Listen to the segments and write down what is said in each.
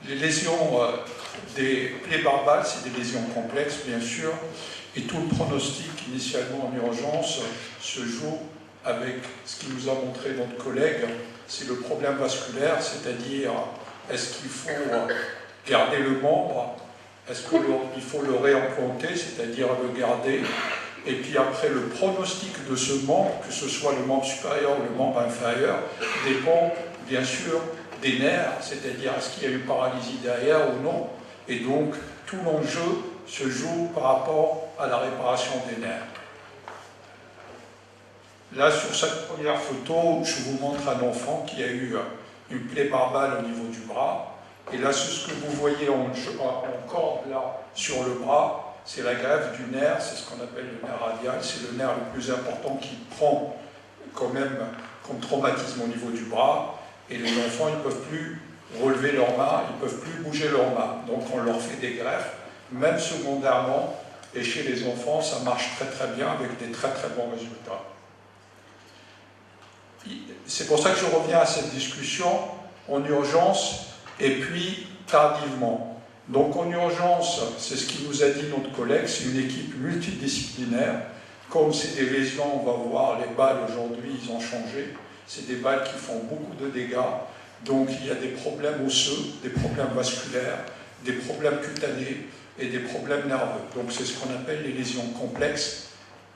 Les lésions des plaies barbales, c'est des lésions complexes, bien sûr, et tout le pronostic initialement en urgence se joue avec ce qui nous a montré notre collègue, c'est le problème vasculaire, c'est-à-dire est-ce qu'il faut garder le membre, est-ce qu'il faut le réimplanter, c'est-à-dire le garder, et puis après le pronostic de ce membre, que ce soit le membre supérieur ou le membre inférieur, dépend bien sûr des nerfs, c'est-à-dire est-ce qu'il y a eu paralysie derrière ou non, et donc tout l'enjeu se joue par rapport à la réparation des nerfs. Là, sur cette première photo, je vous montre un enfant qui a eu une plaie barbale au niveau du bras, et là, ce que vous voyez en corde là sur le bras, c'est la greffe du nerf, c'est ce qu'on appelle le nerf radial, c'est le nerf le plus important qui prend quand même comme traumatisme au niveau du bras, et les enfants, ils ne peuvent plus relever leurs mains, ils ne peuvent plus bouger leurs mains. Donc on leur fait des greffes, même secondairement, et chez les enfants, ça marche très très bien avec des très très bons résultats. C'est pour ça que je reviens à cette discussion en urgence et puis tardivement. Donc en urgence, c'est ce qui nous a dit notre collègue, c'est une équipe multidisciplinaire. Comme c'est des lésions, on va voir, les balles aujourd'hui, ils ont changé. C'est des balles qui font beaucoup de dégâts. Donc il y a des problèmes osseux, des problèmes vasculaires, des problèmes cutanés et des problèmes nerveux. Donc c'est ce qu'on appelle les lésions complexes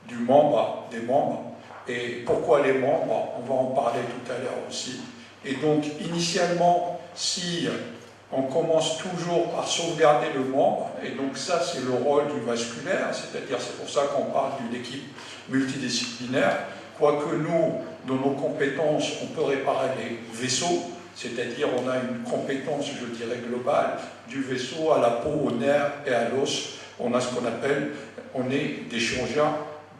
du membre, des membres. Et pourquoi les membres? On va en parler tout à l'heure aussi. Et donc initialement, si on commence toujours par sauvegarder le membre, et donc ça c'est le rôle du vasculaire, c'est-à-dire c'est pour ça qu'on parle d'une équipe multidisciplinaire, quoique nous, dans nos compétences, on peut réparer les vaisseaux, c'est-à-dire on a une compétence, je dirais, globale, du vaisseau à la peau, au nerf et à l'os. On a ce qu'on appelle, on est des chirurgiens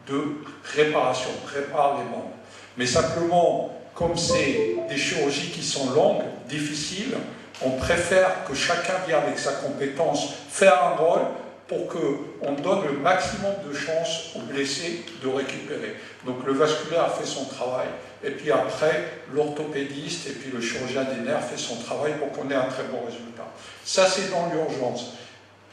de réparation, on répare les membres. Mais simplement, comme c'est des chirurgies qui sont longues, difficiles, on préfère que chacun vienne avec sa compétence faire un rôle pour qu'on donne le maximum de chances aux blessés de récupérer. Donc le vasculaire fait son travail, et puis après, l'orthopédiste et puis le chirurgien des nerfs fait son travail pour qu'on ait un très bon résultat. Ça, c'est dans l'urgence.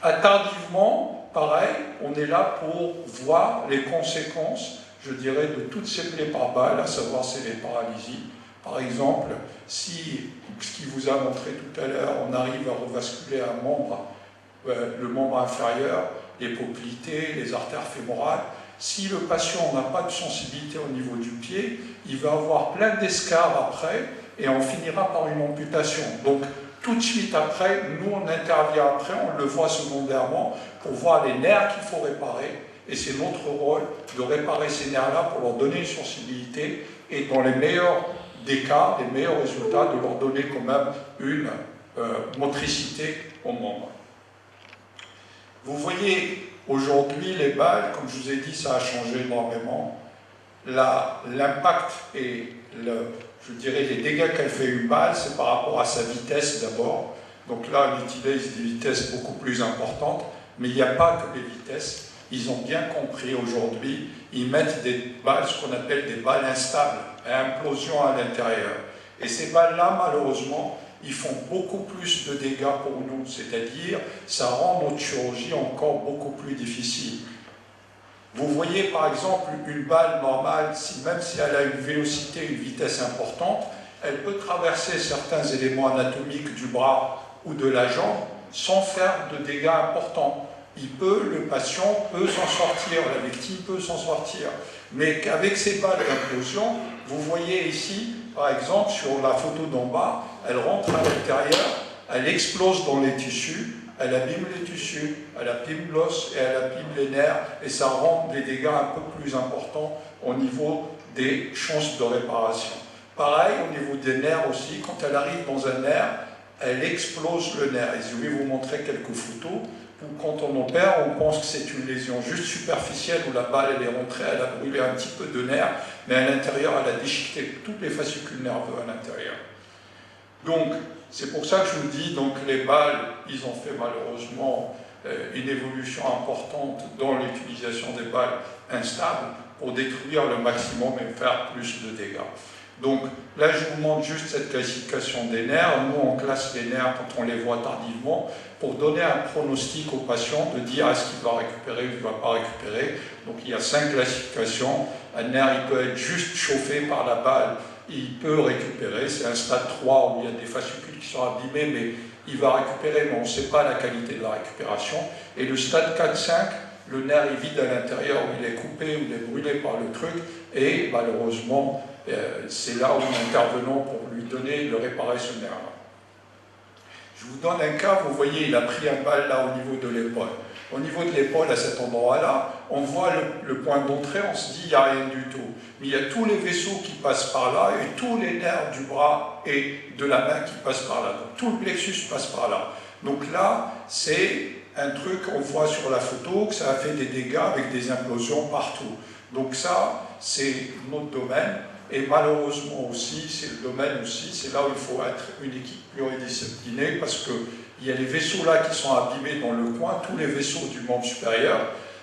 Tardivement, pareil, on est là pour voir les conséquences, je dirais, de toutes ces plaies par balle, à savoir c'est les paralysies. Par exemple, si, ce qu'il vous a montré tout à l'heure, on arrive à revasculer un membre, le membre inférieur, les poplitées, les artères fémorales, si le patient n'a pas de sensibilité au niveau du pied, il va avoir plein d'escarres après et on finira par une amputation. Donc, tout de suite après, nous on intervient après, on le voit secondairement pour voir les nerfs qu'il faut réparer. Et c'est notre rôle de réparer ces nerfs-là pour leur donner une sensibilité et dans les meilleurs des cas, les meilleurs résultats, de leur donner quand même une motricité au membre. Vous voyez, aujourd'hui, les balles, comme je vous ai dit, ça a changé énormément. L'impact et je dirais les dégâts qu'elle fait une balle, c'est par rapport à sa vitesse d'abord. Donc là, on utilise des vitesses beaucoup plus importantes, mais il n'y a pas que les vitesses. Ils ont bien compris aujourd'hui, ils mettent des balles, ce qu'on appelle des balles instables, à implosion à l'intérieur. Et ces balles-là, malheureusement, ils font beaucoup plus de dégâts pour nous, c'est-à-dire, ça rend notre chirurgie encore beaucoup plus difficile. Vous voyez par exemple une balle normale, même si elle a une vélocité, une vitesse importante, elle peut traverser certains éléments anatomiques du bras ou de la jambe sans faire de dégâts importants. Le patient peut s'en sortir, la victime peut s'en sortir. Mais qu'avec ces balles d'implosion, vous voyez ici, par exemple, sur la photo d'en bas, elle rentre à l'intérieur, elle explose dans les tissus, elle abîme les tissus, elle abîme l'os et elle abîme les nerfs, et ça rend des dégâts un peu plus importants au niveau des chances de réparation. Pareil, au niveau des nerfs aussi, quand elle arrive dans un nerf, elle explose le nerf. Et je vais vous montrer quelques photos où quand on opère, on pense que c'est une lésion juste superficielle où la balle elle est rentrée, elle a brûlé un petit peu de nerf, mais à l'intérieur, elle a déchiqueté toutes les fascicules nerveux à l'intérieur. Donc, c'est pour ça que je vous dis, donc les balles, ils ont fait malheureusement une évolution importante dans l'utilisation des balles instables pour détruire le maximum et faire plus de dégâts. Donc là, je vous montre juste cette classification des nerfs. Nous, on classe les nerfs quand on les voit tardivement pour donner un pronostic au patient de dire est-ce qu'il va récupérer ou il ne va pas récupérer. Donc il y a 5 classifications. Un nerf, il peut être juste chauffé par la balle, il peut récupérer. C'est un stade 3 où il y a des fascicules qui sont abîmés, mais il va récupérer, mais on ne sait pas la qualité de la récupération. Et le stade 4-5, le nerf est vide à l'intérieur, où il est coupé, où il est brûlé par le truc, et malheureusement, c'est là où nous intervenons pour lui donner, le réparer ce nerf-là. Je vous donne un cas, vous voyez, il a pris un bal là au niveau de l'épaule. Au niveau de l'épaule, à cet endroit-là, on voit le point d'entrée, on se dit il n'y a rien du tout. Mais il y a tous les vaisseaux qui passent par là et tous les nerfs du bras et de la main qui passent par là. Donc tout le plexus passe par là. Donc là, c'est un truc, on voit sur la photo que ça a fait des dégâts avec des implosions partout. Donc ça, c'est notre domaine. Et malheureusement aussi, c'est le domaine aussi, c'est là où il faut être une équipe pluridisciplinée parce qu'il y a les vaisseaux là qui sont abîmés dans le coin, tous les vaisseaux du membre supérieur.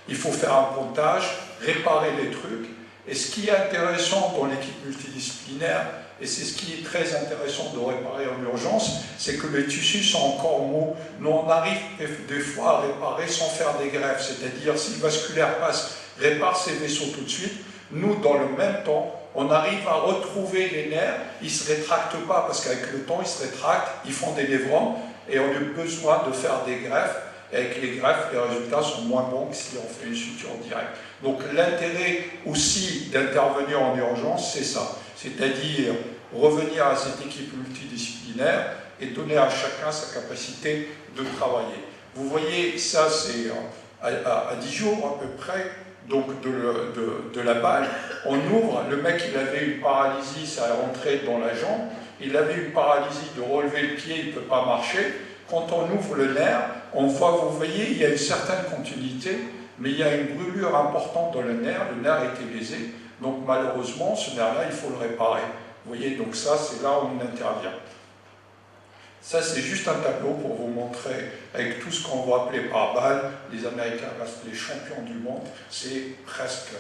Il faut faire un pontage, réparer les trucs. Et ce qui est intéressant dans l'équipe multidisciplinaire, et c'est ce qui est très intéressant de réparer en urgence, c'est que les tissus sont encore mous. Nous, on arrive des fois à réparer sans faire des greffes, c'est-à-dire si le vasculaire passe, répare ses vaisseaux tout de suite. Nous, dans le même temps, on arrive à retrouver les nerfs, ils ne se rétractent pas, parce qu'avec le temps, ils se rétractent, ils font des névrons, et on a besoin de faire des greffes. Et avec les greffes, les résultats sont moins bons que si on fait une suture directe. Donc l'intérêt aussi d'intervenir en urgence, c'est ça. C'est-à-dire revenir à cette équipe multidisciplinaire et donner à chacun sa capacité de travailler. Vous voyez, ça c'est à 10 jours à peu près, donc de la balle, on ouvre, le mec il avait une paralysie, ça est rentré dans la jambe, il avait une paralysie de relever le pied, il ne peut pas marcher. Quand on ouvre le nerf, on voit, vous voyez, il y a une certaine continuité, mais il y a une brûlure importante dans le nerf a été lésé, donc malheureusement ce nerf-là, il faut le réparer. Vous voyez, donc ça c'est là où on intervient. Ça, c'est juste un tableau pour vous montrer, avec tout ce qu'on va appeler par balle, les Américains restent les champions du monde, c'est presque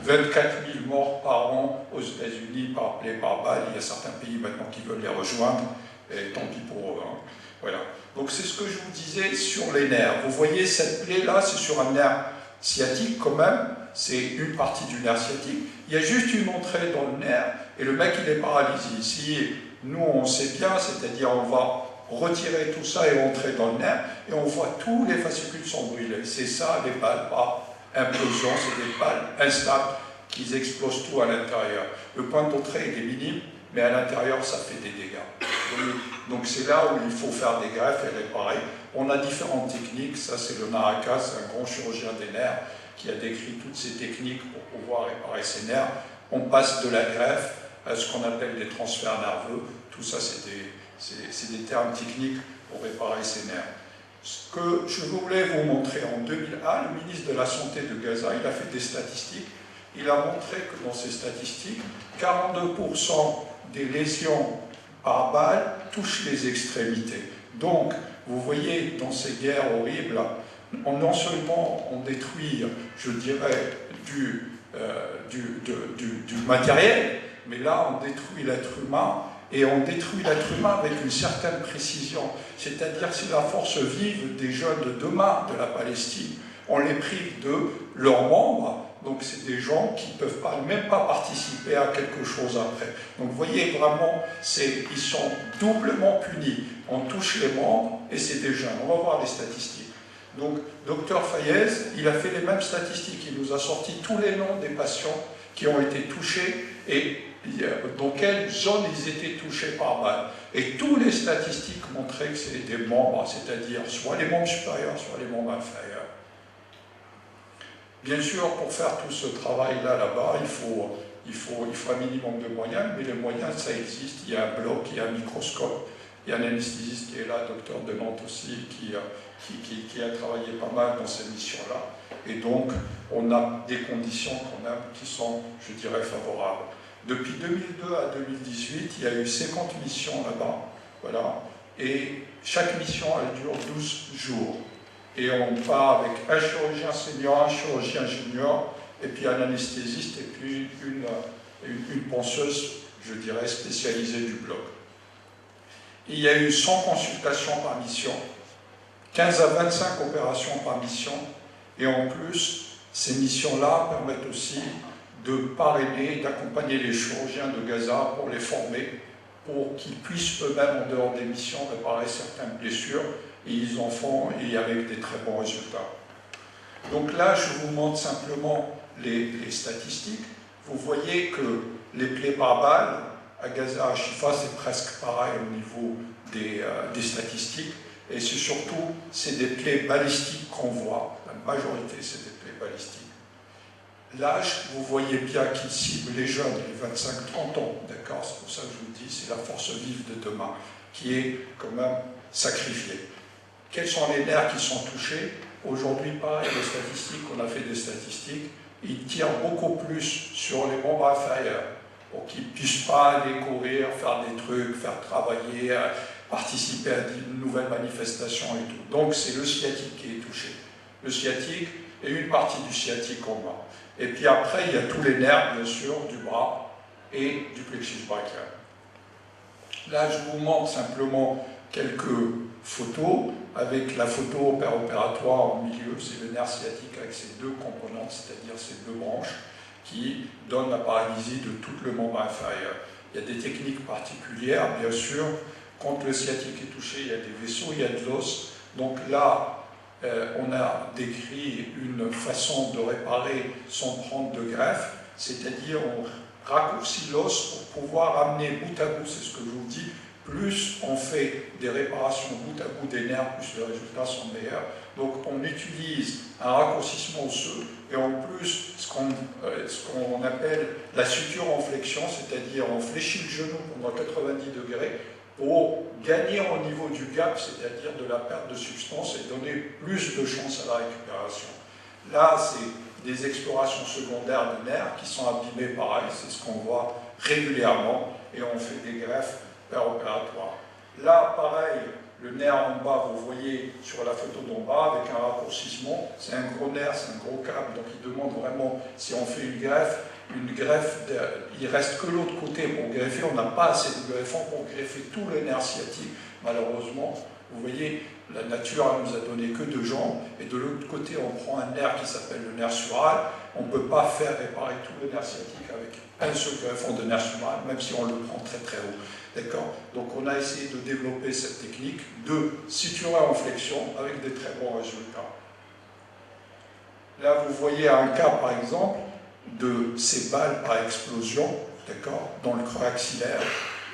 24 000 morts par an aux États-Unis par balle. Il y a certains pays maintenant qui veulent les rejoindre, et tant pis pour eux. Hein. Voilà. Donc c'est ce que je vous disais sur les nerfs. Vous voyez, cette plaie-là, c'est sur un nerf sciatique quand même, c'est une partie du nerf sciatique. Il y a juste une entrée dans le nerf, et le mec, il est paralysé. Ici, nous, on sait bien, c'est-à-dire on va retirer tout ça et rentrer dans le nerf, et on voit tous les fascicules sont brûlés. C'est ça, les balles par implosion, c'est des balles instables qui explosent tout à l'intérieur. Le point d'entrée est minime, mais à l'intérieur, ça fait des dégâts. Donc c'est là où il faut faire des greffes et réparer. On a différentes techniques, ça c'est le Naraka, c'est un grand chirurgien des nerfs qui a décrit toutes ces techniques pour pouvoir réparer ces nerfs. On passe de la greffe à ce qu'on appelle des transferts nerveux. Tout ça, c'est des termes techniques pour réparer ces nerfs. Ce que je voulais vous montrer en 2001, le ministre de la Santé de Gaza, il a fait des statistiques. Il a montré que dans ces statistiques, 42% des lésions par balle touchent les extrémités. Donc, vous voyez, dans ces guerres horribles, non seulement on détruit, je dirais, du matériel, mais là, on détruit l'être humain, et on détruit l'être humain avec une certaine précision. C'est-à-dire, c'est la force vive des jeunes de demain de la Palestine. On les prive de leurs membres, donc c'est des gens qui ne peuvent même pas participer à quelque chose après. Donc vous voyez, vraiment, ils sont doublement punis. On touche les membres, et c'est des jeunes. On va voir les statistiques. Donc, Dr Fayez, il a fait les mêmes statistiques. Il nous a sorti tous les noms des patients qui ont été touchés et dans quelle zone ils étaient touchés par balle. Et toutes les statistiques montraient que c'était des membres, c'est-à-dire soit les membres supérieurs, soit les membres inférieurs. Bien sûr, pour faire tout ce travail-là, là-bas, il faut un minimum de moyens, mais les moyens, ça existe. Il y a un bloc, il y a un microscope, il y a un anesthésiste qui est là, docteur de Nantes aussi, qui a travaillé pas mal dans ces missions-là. Et donc, on a des conditions quand même qui sont, je dirais, favorables. Depuis 2002 à 2018, il y a eu 50 missions là-bas, voilà, et chaque mission, elle dure 12 jours. Et on part avec un chirurgien senior, un chirurgien junior, et puis un anesthésiste, et puis une ponceuse je dirais, spécialisée du bloc. Il y a eu 100 consultations par mission, 15 à 25 opérations par mission, et en plus, ces missions-là permettent aussi de parrainer, d'accompagner les chirurgiens de Gaza pour les former, pour qu'ils puissent eux-mêmes, en dehors des missions, réparer certaines blessures, et ils en font, et avec des très bons résultats. Donc là, je vous montre simplement les statistiques. Vous voyez que les plaies par balle, à Gaza, à Chifa, c'est presque pareil au niveau des statistiques, et c'est surtout, c'est des plaies balistiques qu'on voit. La majorité, c'est des plaies balistiques. L'âge, vous voyez bien qu'il cible les jeunes, les 25-30 ans, d'accord? C'est pour ça que je vous dis, c'est la force vive de demain, qui est quand même sacrifiée. Quels sont les nerfs qui sont touchés? Aujourd'hui, pareil, les statistiques, on a fait des statistiques, ils tirent beaucoup plus sur les membres inférieurs, pour qu'ils ne puissent pas aller courir, faire des trucs, faire travailler, participer à une nouvelle manifestation et tout. Donc c'est le sciatique qui est touché. Le sciatique et une partie du sciatique en bas. Et puis après, il y a tous les nerfs, bien sûr, du bras et du plexus brachial. Là, je vous montre simplement quelques photos, avec la photo opératoire au milieu, c'est le nerf sciatique avec ses deux composantes, c'est-à-dire ses deux branches, qui donnent la paralysie de tout le membre inférieur. Il y a des techniques particulières, bien sûr. Quand le sciatique est touché, il y a des vaisseaux, il y a de l'os. Donc là, on a décrit une façon de réparer sans prendre de greffe, c'est-à-dire on raccourcit l'os pour pouvoir amener bout à bout, c'est ce que je vous dis, plus on fait des réparations bout à bout des nerfs, plus les résultats sont meilleurs. Donc on utilise un raccourcissement osseux et en plus ce qu'on appelle la suture en flexion, c'est-à-dire on fléchit le genou pendant 90 degrés pour gagner au niveau du gap, c'est-à-dire de la perte de substance et donner plus de chance à la récupération. Là, c'est des explorations secondaires des nerfs qui sont abîmés pareil, c'est ce qu'on voit régulièrement et on fait des greffes opératoires. Là, pareil, le nerf en bas, vous voyez sur la photo d'en bas, avec un raccourcissement, c'est un gros nerf, c'est un gros câble, donc il demande vraiment, si on fait une greffe, il ne reste que l'autre côté pour greffer, on n'a pas assez de greffons pour greffer tout le nerf sciatique, malheureusement. Vous voyez, la nature nous a donné que deux jambes, et de l'autre côté, on prend un nerf qui s'appelle le nerf sural, on ne peut pas faire réparer tout le nerf sciatique avec un seul greffon de nerf sural, même si on le prend très très haut. D'accord? Donc on a essayé de développer cette technique de suturer en flexion avec des très bons résultats. Là, vous voyez un cas, par exemple, de ces balles par explosion, d'accord, dans le creux axillaire,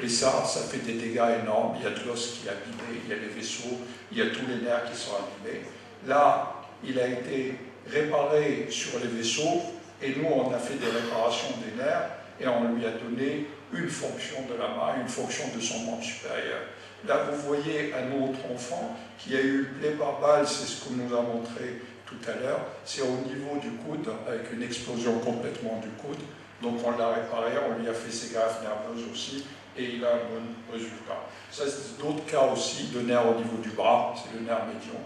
et ça fait des dégâts énormes. Il y a de l'os qui est abîmé, il y a les vaisseaux, il y a tous les nerfs qui sont abîmés. Là, il a été réparé sur les vaisseaux, et nous, on a fait des réparations des nerfs, et on lui a donné une fonction de la main, une fonction de son membre supérieur. Là, vous voyez un autre enfant qui a eu une plaie par balle, c'est ce qu'on nous a montré tout à l'heure, c'est au niveau du coude, avec une explosion complètement du coude. Donc on l'a réparé, on lui a fait ses greffes nerveuses aussi, et il a un bon résultat. Ça, c'est d'autres cas aussi de nerfs au niveau du bras, c'est le nerf médian.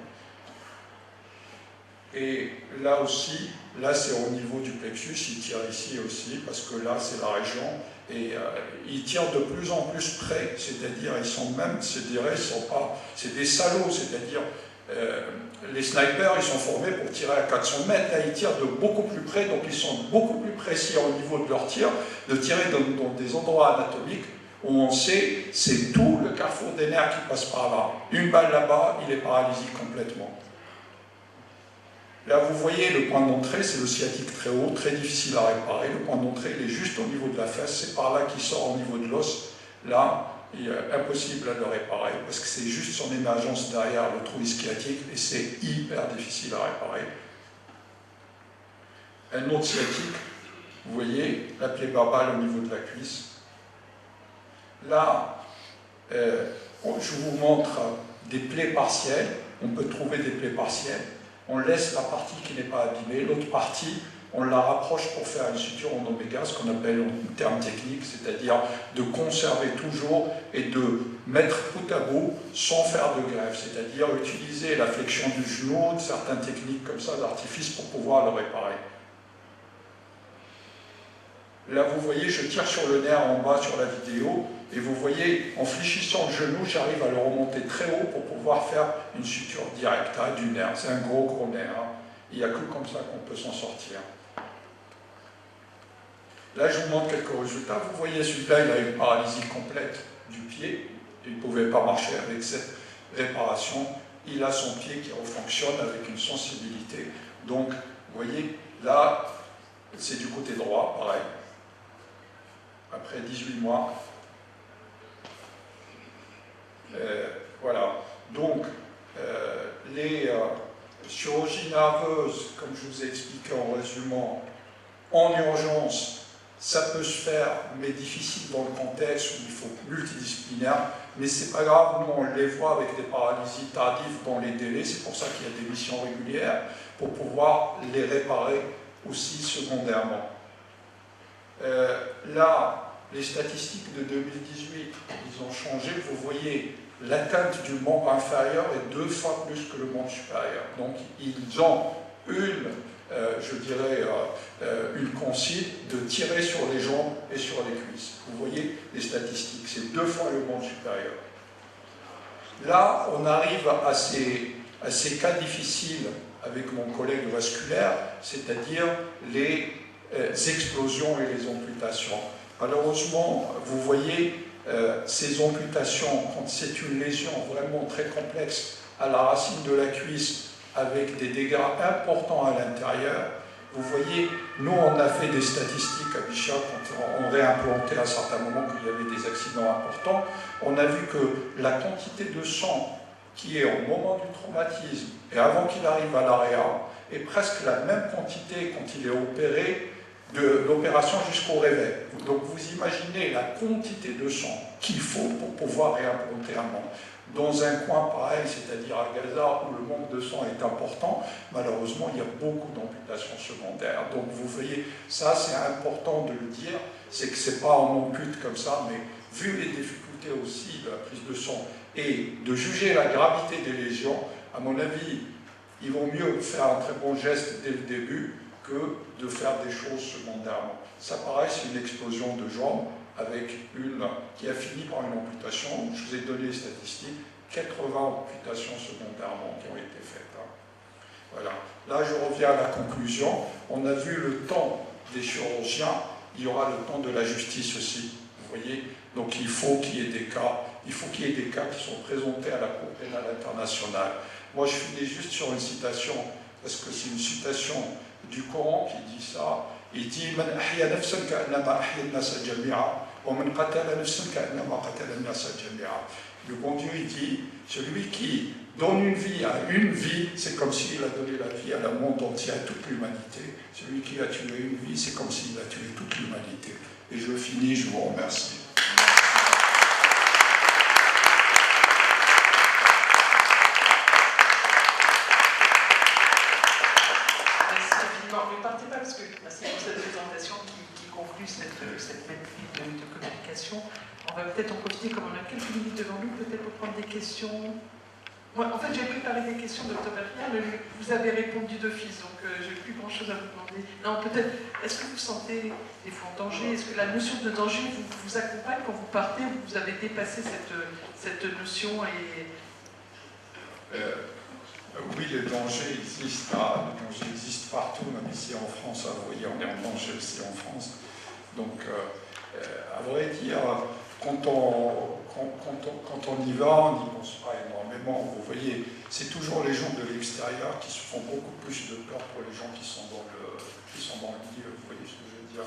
Et là aussi, là c'est au niveau du plexus, il tire ici aussi, parce que là c'est la région, et ils tirent de plus en plus près, c'est-à-dire ils sont même, je dirais, c'est des salauds, c'est-à-dire les snipers, ils sont formés pour tirer à 400 mètres, là ils tirent de beaucoup plus près, donc ils sont beaucoup plus précis au niveau de leur tir, de tirer dans des endroits anatomiques où on sait, c'est tout le carrefour des nerfs qui passe par là. Une balle là-bas, il est paralysé complètement. Là, vous voyez, le point d'entrée, c'est le sciatique très haut, très difficile à réparer. Le point d'entrée, il est juste au niveau de la fesse, c'est par là qu'il sort au niveau de l'os. Là, il est impossible à le réparer, parce que c'est juste son émergence derrière le trou sciatique, et c'est hyper difficile à réparer. Un autre sciatique, vous voyez, la plaie barbale au niveau de la cuisse. Là, je vous montre des plaies partielles. On peut trouver des plaies partielles. On laisse la partie qui n'est pas abîmée, l'autre partie, on la rapproche pour faire une suture en oméga, ce qu'on appelle en termes techniques, c'est-à-dire de conserver toujours et de mettre bout à bout sans faire de greffe, c'est-à-dire utiliser la flexion du genou, certaines techniques comme ça d'artifice pour pouvoir le réparer. Là, vous voyez, je tire sur le nerf en bas sur la vidéo, et vous voyez, en fléchissant le genou, j'arrive à le remonter très haut pour pouvoir faire une suture directe du nerf. C'est un gros nerf. Hein. Il n'y a que comme ça qu'on peut s'en sortir. Là, je vous montre quelques résultats. Vous voyez, celui-là, il a une paralysie complète du pied. Il ne pouvait pas marcher avec cette réparation. Il a son pied qui refonctionne avec une sensibilité. Donc, vous voyez, là, c'est du côté droit, pareil. Après 18 mois. Voilà. Donc, les chirurgies nerveuses, comme je vous ai expliqué en résumant, en urgence, ça peut se faire, mais difficile dans le contexte où il faut multidisciplinaire. Mais c'est pas grave, nous on les voit avec des paralysies tardives dans les délais, c'est pour ça qu'il y a des missions régulières, pour pouvoir les réparer aussi secondairement. Là, les statistiques de 2018, ils ont changé, vous voyez, l'atteinte du membre inférieur est 2 fois plus que le membre supérieur. Donc ils ont je dirais, une consigne de tirer sur les jambes et sur les cuisses. Vous voyez les statistiques, c'est 2 fois le membre supérieur. Là, on arrive à ces cas difficiles avec mon collègue vasculaire, c'est-à-dire les explosions et les amputations. Malheureusement, vous voyez, ces amputations, quand c'est une lésion vraiment très complexe à la racine de la cuisse, avec des dégâts importants à l'intérieur. Vous voyez, nous on a fait des statistiques à Bichat quand on réimplantait à un certain moment qu'il y avait des accidents importants. On a vu que la quantité de sang qui est au moment du traumatisme et avant qu'il arrive à l'AREA est presque la même quantité quand il est opéré de l'opération jusqu'au réveil. Donc vous imaginez la quantité de sang qu'il faut pour pouvoir réimplanter un membre. Dans un coin pareil, c'est-à-dire à Gaza, où le manque de sang est important, malheureusement, il y a beaucoup d'amputations secondaires. Donc vous voyez, ça c'est important de le dire, c'est que c'est pas on ampute comme ça, mais vu les difficultés aussi de la prise de sang et de juger la gravité des lésions, à mon avis, il vaut mieux faire un très bon geste dès le début que de faire des choses secondairement. Ça pareil, c'est une explosion de jambes, avec une qui a fini par une amputation. Je vous ai donné les statistiques, 80 amputations secondairement qui ont été faites. Hein. Voilà. Là, je reviens à la conclusion. On a vu le temps des chirurgiens, il y aura le temps de la justice aussi. Vous voyez, donc il faut qu'il y ait des cas, qui sont présentés à la Cour pénale internationale. Moi, je finis juste sur une citation, parce que c'est une citation du Coran qui dit ça. Il dit Man ahya nafsan ka'annama ahya an-nasa jami'a wa man qatala nafsan ka'annama qatala an-nasa jami'a. Le bon Dieu il dit celui qui donne une vie à une vie, c'est comme s'il a donné la vie à la monde entier, à toute l'humanité. Celui qui a tué une vie, c'est comme s'il a tué toute l'humanité. Et je finis, je vous remercie. Ne partez pas parce que merci pour cette présentation qui conclut cette maîtrise de communication. On va peut-être en profiter, comme on a quelques minutes devant nous, peut-être pour prendre des questions. Moi, en fait, j'ai préparé des questions, Dr. Berrière, mais vous avez répondu d'office, donc j'ai plus grand-chose à vous demander. Non, peut-être, est-ce que vous sentez des fois en danger? Est-ce que la notion de danger vous accompagne quand vous partez, ou vous avez dépassé cette notion et... Oui, les dangers existent, les dangers existent partout, même ici en France. Vous voyez, on est en danger aussi en France. Donc, à vrai dire, quand on y va, on n'y pense pas énormément. Vous voyez, c'est toujours les gens de l'extérieur qui se font beaucoup plus de peur pour les gens qui sont dans le milieu. Vous voyez ce que je veux dire?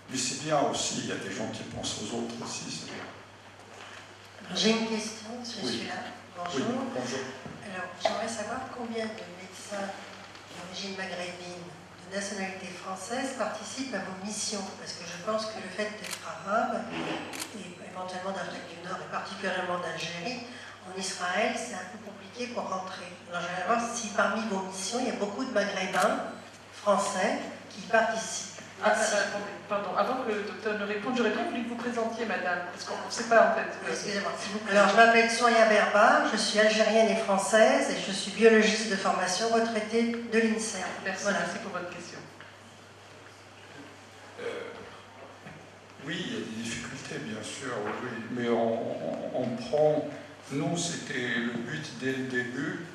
Mais c'est bien aussi, il y a des gens qui pensent aux autres aussi, c'est bien. J'ai une question, monsieur Oui. Sula. Bonjour. Oui, bonjour. Alors, j'aimerais savoir combien de médecins d'origine maghrébine, de nationalité française, participent à vos missions. Parce que je pense que le fait d'être arabe, et éventuellement d'Afrique du Nord, et particulièrement d'Algérie, en Israël, c'est un peu compliqué pour rentrer. Alors, j'aimerais voir si parmi vos missions, il y a beaucoup de maghrébins français qui participent. Pardon, avant que le docteur ne réponde, j'aurais bien voulu que vous présentiez, madame, parce qu'on ne sait pas en fait. Excusez-moi. Alors, je m'appelle Sonia Berba, je suis algérienne et française, et je suis biologiste de formation retraitée de l'INSERM. Merci, voilà. Merci pour votre question. Oui, il y a des difficultés, bien sûr, oui, mais on prend... Nous, c'était le but dès le début,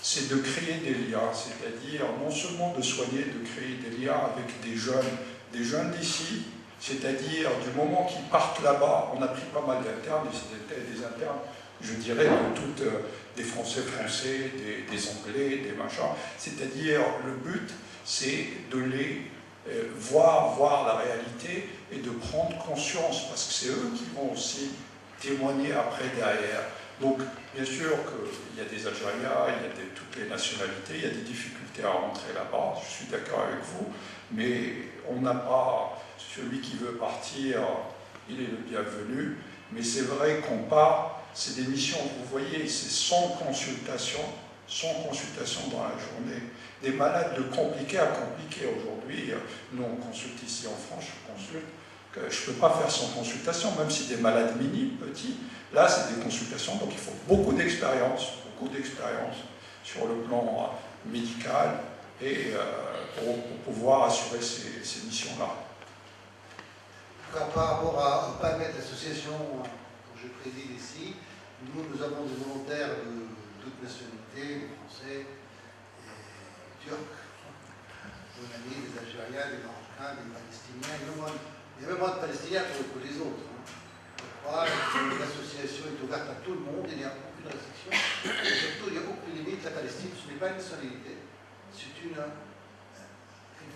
c'est de créer des liens, c'est-à-dire non seulement de soigner, de créer des liens avec des jeunes d'ici, c'est-à-dire du moment qu'ils partent là-bas, on a pris pas mal d'internes, et c'était des internes, je dirais, de toutes, des Français, des Anglais, des machins, c'est-à-dire le but, c'est de les voir la réalité et de prendre conscience, parce que c'est eux qui vont aussi témoigner après derrière. Donc, bien sûr qu'il y a des Algériens, il y a toutes les nationalités, il y a des difficultés à rentrer là-bas, je suis d'accord avec vous, mais on n'a pas, celui qui veut partir, il est le bienvenu, mais c'est vrai qu'on part, c'est des missions, vous voyez, c'est sans consultation dans la journée. Des malades de compliqués à compliqués aujourd'hui, nous on consulte ici en France, je consulte, que je ne peux pas faire sans consultation, même si des malades minimes, petits, là c'est des consultations, donc il faut beaucoup d'expérience sur le plan médical et pour pouvoir assurer ces missions-là. Par rapport à PAMET, l'association que je préside ici, nous avons des volontaires de toutes nationalités, des Français, des Turcs, des amis, des Algériens, des Marocains, des Palestiniens. Il y a même moins de Palestiniens que les autres. L'association est ouverte à tout le monde, il n'y a aucune restriction. Et surtout, il n'y a aucune limite. La Palestine, ce n'est pas une nationalité, c'est une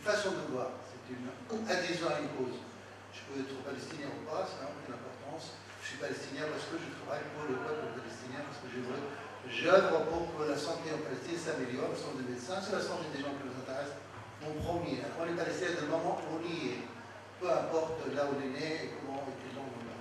façon de voir, c'est une adhésion à une cause. Je peux être palestinien ou pas, ça n'a aucune importance. Je suis palestinien parce que je travaille pour le peuple palestinien, parce que j'œuvre pour que la santé en Palestine s'améliore, la santé des médecins, c'est la santé des gens qui nous intéressent. Mon premier, on est palestinien dès le moment où on y est, peu importe là où on est né et comment et quelle langue on a.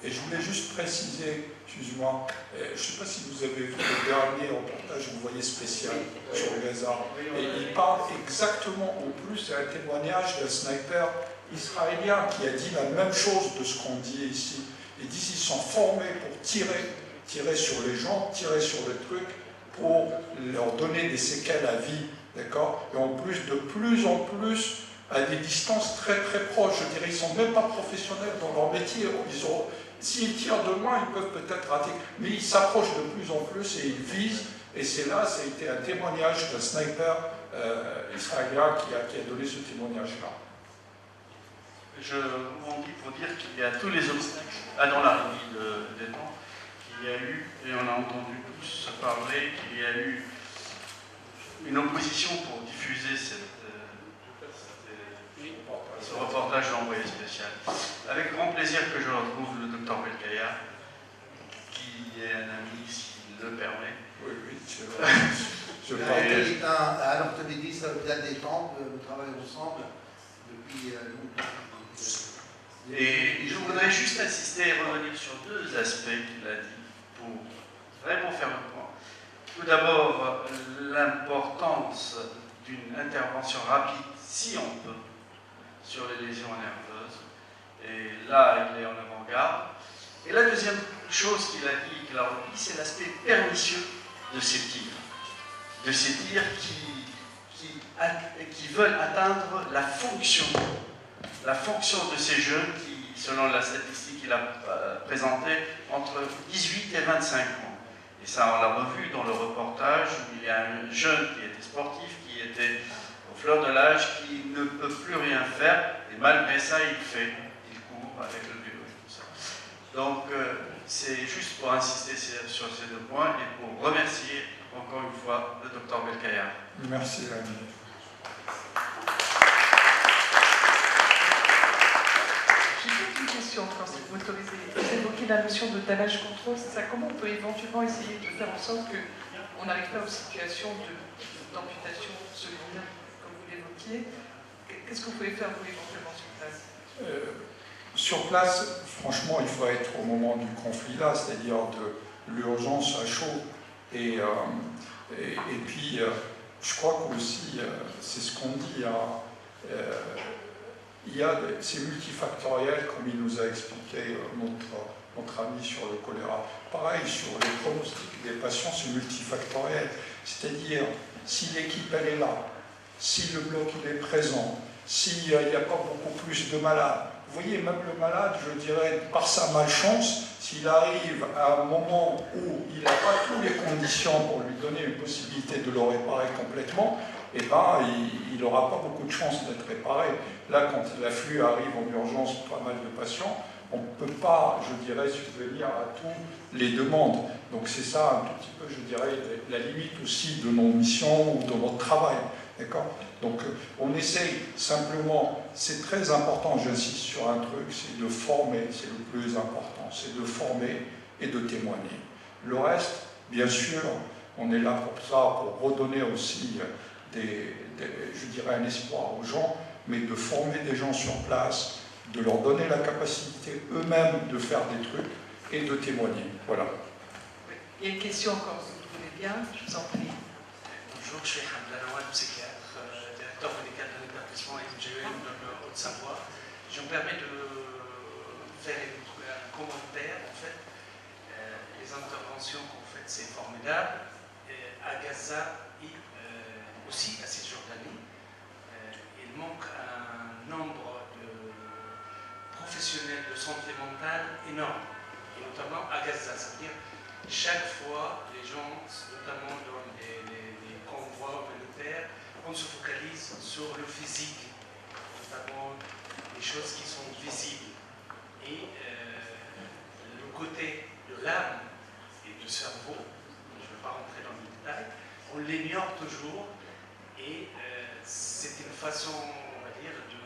Et je voulais juste préciser, excuse-moi, je ne sais pas si vous avez vu le dernier reportage envoyé spécial sur Gaza, et il parle exactement, en plus, c'est un témoignage d'un sniper israélien qui a dit la même chose de ce qu'on dit ici. Ils disent qu'ils sont formés pour tirer sur les gens, tirer sur les trucs, pour leur donner des séquelles à vie, d'accord? Et en plus, de plus en plus, à des distances très très proches, je dirais, ils ne sont même pas professionnels dans leur métier. S'ils tirent de loin, ils peuvent peut-être rater, mais ils s'approchent de plus en plus et ils visent. Et c'est là, ça a été un témoignage d'un sniper israélien qui a donné ce témoignage-là. Je rebondis pour dire qu'il y a tous les obstacles dans l'arrivée des temps qu'il y a eu, et on a entendu tous parler qu'il y a eu une opposition pour diffuser ce reportage d'envoyé spécial. Avec grand plaisir que je retrouve le docteur Belkaya, qui est un ami, s'il le permet. Oui, c'est vrai. À l'orthopédiste, à l'hôpital des Tempes, nous travaillons ensemble depuis longtemps. Et je voudrais juste insister et revenir sur deux aspects qu'il a dit pour vraiment faire le point. Tout d'abord, l'importance d'une intervention rapide, si on peut, sur les lésions nerveuses. Et là, il est en avant-garde. Et la deuxième chose qu'il a dit et qu'il a repris, c'est l'aspect pernicieux de ces tirs. De ces tirs qui veulent atteindre la fonction de ces jeunes qui, selon la statistique qu'il a présentée, entre 18 et 25 ans. Et ça, on l'a revu dans le reportage, où il y a un jeune qui était sportif, qui était aux fleurs de l'âge, qui ne peut plus rien faire, et malgré ça, il court avec le vélo et tout ça. Donc, c'est juste pour insister sur ces deux points et pour remercier encore une fois le docteur Belkaya. Merci, Rémi. J'ai une question, quand vous m'autorisez. Vous évoquez la notion de damage control, c'est ça? Comment on peut éventuellement essayer de faire en sorte qu'on n'arrive pas aux situations d'amputation secondaire, comme vous l'évoquiez? Qu'est-ce que vous pouvez faire, vous, éventuellement, sur place? Sur place, franchement, il faut être au moment du conflit là, c'est-à-dire de l'urgence à chaud. Et puis, je crois qu'aussi, c'est ce qu'on dit, c'est multifactoriel, comme il nous a expliqué notre ami sur le choléra. Pareil, sur les pronostics des patients, c'est multifactoriel. C'est-à-dire, si l'équipe elle est là, si le bloc il est présent, s'il n'y a pas beaucoup plus de malades, vous voyez, même le malade, je dirais, par sa malchance, s'il arrive à un moment où il n'a pas toutes les conditions pour lui donner une possibilité de le réparer complètement, eh ben, il n'aura pas beaucoup de chances d'être réparé. Là, quand l'afflux arrive en urgence, pas mal de patients, on ne peut pas, je dirais, subvenir à toutes les demandes. Donc c'est ça un tout petit peu, je dirais, la limite aussi de nos missions ou de notre travail. D'accord ? Donc on essaye simplement, c'est très important, j'insiste sur un truc, c'est de former, c'est le plus important, c'est de former et de témoigner. Le reste, bien sûr, on est là pour ça, pour redonner aussi je dirais, un espoir aux gens, mais de former des gens sur place, de leur donner la capacité eux-mêmes de faire des trucs et de témoigner. Voilà. Oui. Il y a une question encore, si vous voulez bien, je vous en prie. Bonjour, je suis Hamdan Awad, psychiatre, directeur médical de l'établissement MGM de Haute-Savoie. Je me permets de faire un commentaire. En fait, les interventions qu'on fait, c'est formidable. À Gaza et aussi à Cisjordanie, il manque un nombre de professionnels de santé mentale énorme, et notamment à Gaza. Ça veut dire chaque fois, les gens, notamment dans les convois militaires, on se focalise sur le physique, notamment les choses qui sont visibles. Et le côté de l'âme et du cerveau, je ne vais pas rentrer dans les détails, on l'ignore toujours, et c'est une façon, on va dire, de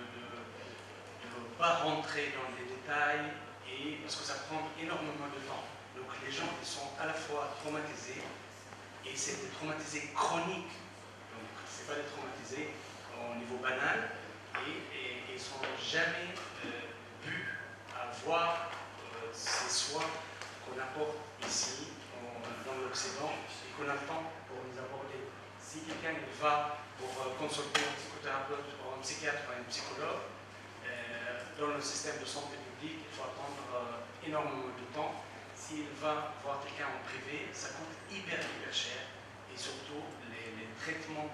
ne pas rentrer dans les détails, et, parce que ça prend énormément de temps. Donc les gens ils sont à la fois traumatisés, et c'est des traumatisés chroniques, donc ce n'est pas des traumatisés au niveau banal, et ils ne sont jamais pu avoir ces soins qu'on apporte ici, dans l'Occident, et qu'on attend pour les aborder. Si quelqu'un va pour consulter un psychothérapeute, ou un psychiatre, ou un psychologue, dans le système de santé publique, il faut attendre énormément de temps. S'il va voir quelqu'un en privé, ça coûte hyper cher. Et surtout, les traitements,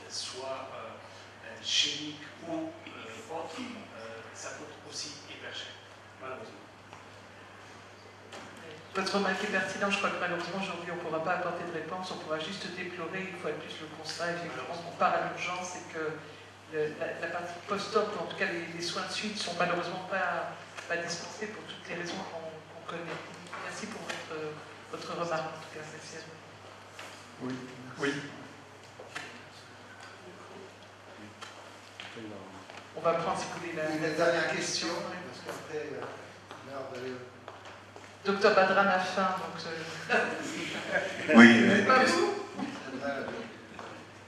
soit chimiques ou autres, ça coûte aussi hyper cher, malheureusement. Votre remarque est pertinente. Je crois que malheureusement, aujourd'hui, on ne pourra pas apporter de réponse. On pourra juste déplorer, une fois de plus, le constat, effectivement, qu'on part à l'urgence et que la partie post-op, en tout cas les soins de suite, ne sont malheureusement pas dispensés pour toutes les raisons qu'on connaît. Merci pour votre remarque, en tout cas. Merci à vous. Oui. Oui. On va prendre, si vous voulez, la dernière question, parce qu'après, l'heure d'aller. Docteur Badran a faim, donc... Oui, Pas vous ?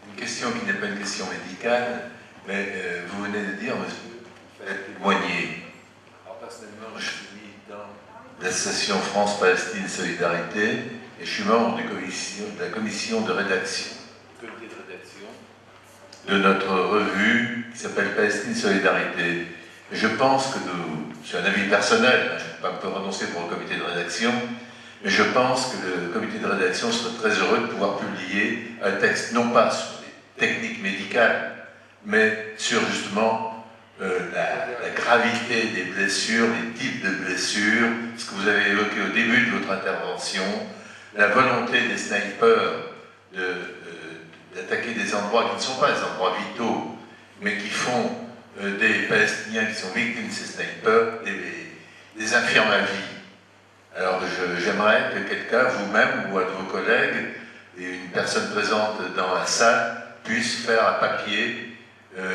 une question qui n'est pas une question médicale, mais vous venez de dire, monsieur, vous faites témoigner. Alors personnellement, je suis militant de l'association France-Palestine Solidarité et je suis membre de la commission de rédaction, du comité de rédaction de notre revue qui s'appelle Palestine Solidarité. Et je pense que c'est un avis personnel, je ne peux pas me prononcer pour le comité de rédaction, mais je pense que le comité de rédaction serait très heureux de pouvoir publier un texte, non pas sur les techniques médicales, mais sur justement la gravité des blessures, les types de blessures, ce que vous avez évoqué au début de votre intervention, la volonté des snipers d'attaquer des endroits qui ne sont pas des endroits vitaux, mais qui font des Palestiniens qui sont victimes de ces snipers, des infirmes à vie. Alors j'aimerais que quelqu'un, vous-même ou un de vos collègues, et une personne présente dans la salle, puisse faire un papier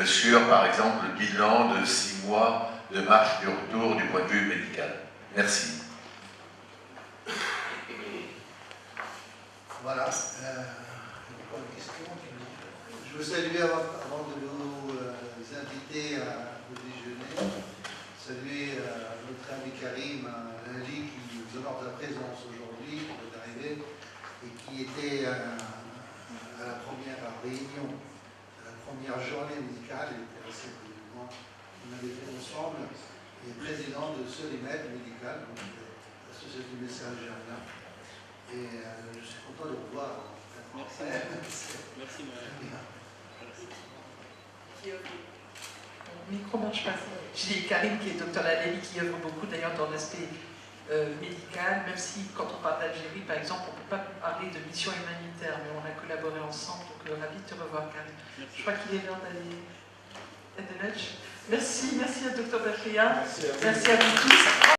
sur, par exemple, le bilan de 6 mois de marche du retour du point de vue médical. Merci. Voilà. Une question. Je veux saluer, avant de vous inviter au déjeuner, saluer notre ami Karim Ali qui nous honore de la présence aujourd'hui, qui est arrivé, et qui était à la première réunion, à la première journée musicale, il était assez brièvement, on avait fait ensemble, et président de Solimed Médical, donc l'association du médecins algériens. Et je suis content de vous voir. Merci. Merci, madame. Merci. Mon micro marche pas. J'ai Karim qui est docteur Laleli, qui œuvre beaucoup d'ailleurs dans l'aspect médical, même si quand on parle d'Algérie, par exemple, on ne peut pas parler de mission humanitaire, mais on a collaboré ensemble, donc ravi de te revoir, Karim. Je crois qu'il est l'heure d'aller à Denetch. Merci à Dr Berklia. Merci à vous tous.